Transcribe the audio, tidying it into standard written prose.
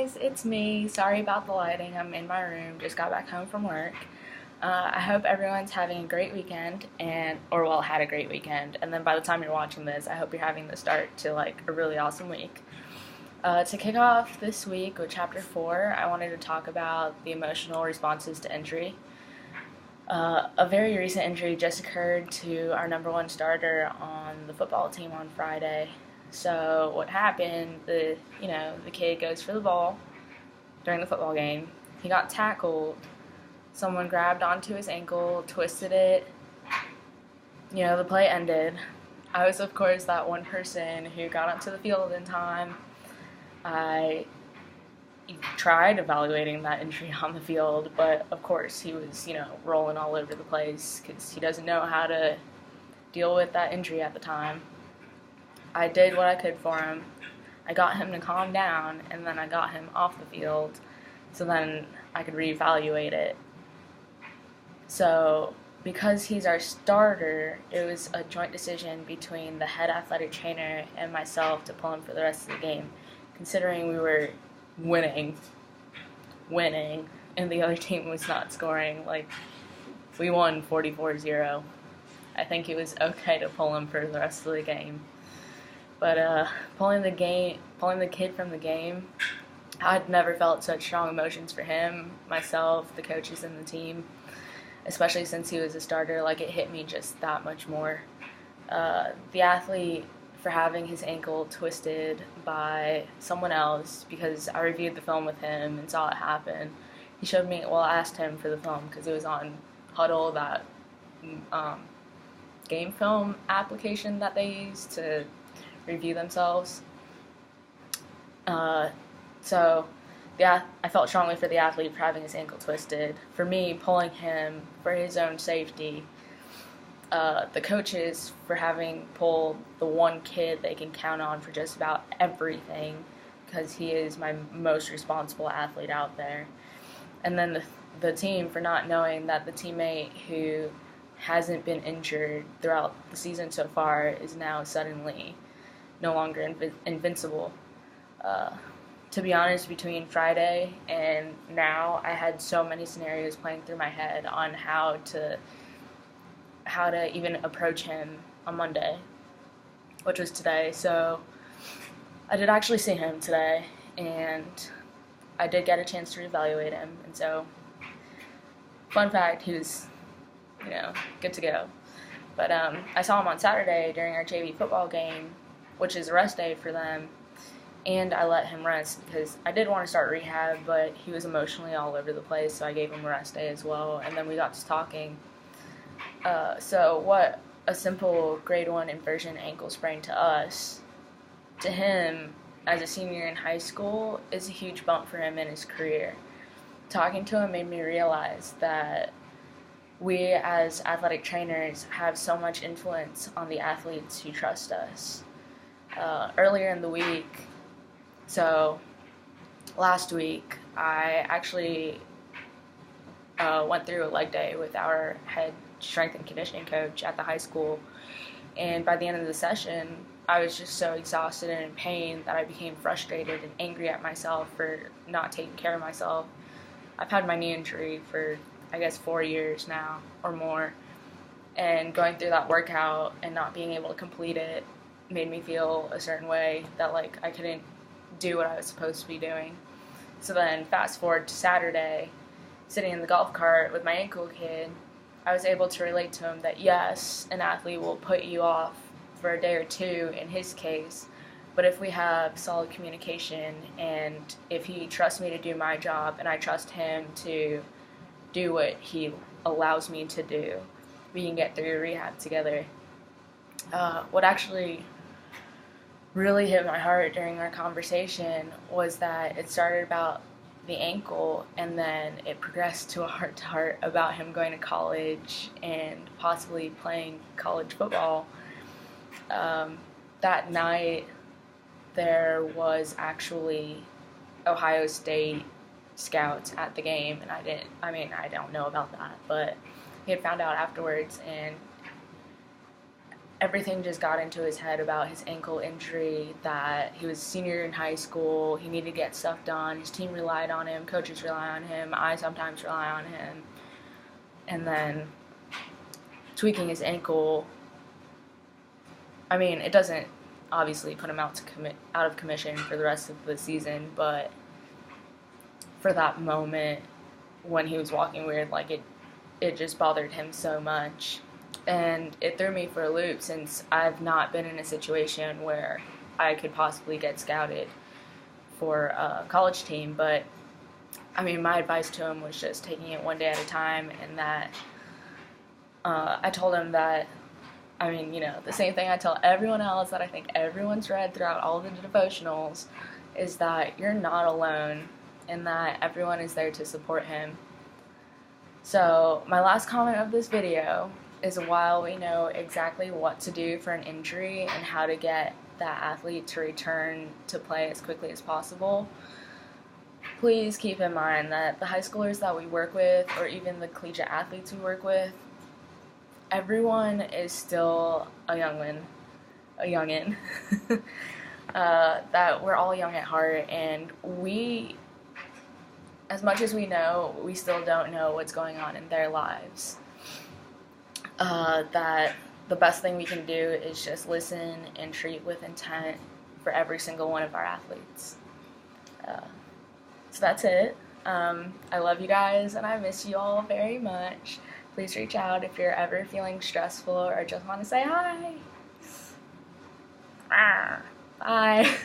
guys, it's me. Sorry about the lighting. I'm in my room. Just got back home from work. I hope everyone's having a great weekend had a great weekend. And then by the time you're watching this, I hope you're having the start to like a really awesome week. To kick off this week with Chapter 4, I wanted to talk about the emotional responses to injury. A very recent injury just occurred to our number one starter on the football team on Friday. So what happened? The kid goes for the ball during the football game. He got tackled. Someone grabbed onto his ankle, twisted it. The play ended. I was, of course, that one person who got onto the field in time. I tried evaluating that injury on the field, but of course he was, rolling all over the place because he doesn't know how to deal with that injury at the time. I did what I could for him. I got him to calm down, and then I got him off the field so then I could reevaluate it. So because he's our starter, it was a joint decision between the head athletic trainer and myself to pull him for the rest of the game, considering we were winning, and the other team was not scoring. Like, we won 44-0. I think it was okay to pull him for the rest of the game. But pulling the kid from the game, I'd never felt such strong emotions for him, myself, the coaches, and the team, especially since he was a starter. Like, it hit me just that much more. The athlete, for having his ankle twisted by someone else, because I reviewed the film with him and saw it happen. He showed me, I asked him for the film because it was on Huddle, that game film application that they use to review themselves. So I felt strongly for the athlete for having his ankle twisted. For me, pulling him for his own safety. The coaches for having pulled the one kid they can count on for just about everything, because he is my most responsible athlete out there. And then the team for not knowing that the teammate who hasn't been injured throughout the season so far is now suddenly no longer invincible. To be honest, between Friday and now, I had so many scenarios playing through my head on how to even approach him on Monday, which was today. So I did actually see him today, and I did get a chance to evaluate him. And so, fun fact, he was, good to go. But I saw him on Saturday during our JV football game, which is a rest day for them, and I let him rest because I did want to start rehab, but he was emotionally all over the place, so I gave him a rest day as well, and then we got to talking. So what a simple grade 1 inversion ankle sprain to us, to him, as a senior in high school, is a huge bump for him in his career. Talking to him made me realize that we as athletic trainers have so much influence on the athletes who trust us. Earlier in the week, so last week, I actually went through a leg day with our head strength and conditioning coach at the high school, and by the end of the session, I was just so exhausted and in pain that I became frustrated and angry at myself for not taking care of myself. I've had my knee injury for, 4 years now or more, and going through that workout and not being able to complete it made me feel a certain way that I couldn't do what I was supposed to be doing. So then fast forward to Saturday, sitting in the golf cart with my ankle kid, I was able to relate to him that yes, an athlete will put you off for a day or two in his case, but if we have solid communication and if he trusts me to do my job and I trust him to do what he allows me to do, we can get through rehab together. What actually really hit my heart during our conversation was that it started about the ankle, and then it progressed to a heart-to-heart about him going to college and possibly playing college football. That night, there was actually Ohio State scouts at the game, and I don't know about that, but he had found out afterwards, and everything just got into his head about his ankle injury, that he was a senior in high school, he needed to get stuff done, his team relied on him, coaches rely on him, I sometimes rely on him, and then tweaking his ankle, I mean, it doesn't obviously put him out of commission for the rest of the season, but for that moment when he was walking weird, like, it just bothered him so much. And it threw me for a loop, since I've not been in a situation where I could possibly get scouted for a college team. But, I mean, my advice to him was just taking it one day at a time, and that I told him that, I mean, you know, the same thing I tell everyone else that I think everyone's read throughout all the devotionals, is that you're not alone, and that everyone is there to support him. So, my last comment of this video is, while we know exactly what to do for an injury and how to get that athlete to return to play as quickly as possible, please keep in mind that the high schoolers that we work with, or even the collegiate athletes we work with, everyone is still a youngin. That we're all young at heart, and we, as much as we know, we still don't know what's going on in their lives. That the best thing we can do is just listen and treat with intent for every single one of our athletes. So that's it. I love you guys, and I miss you all very much. Please reach out if you're ever feeling stressful or just want to say hi. Bye.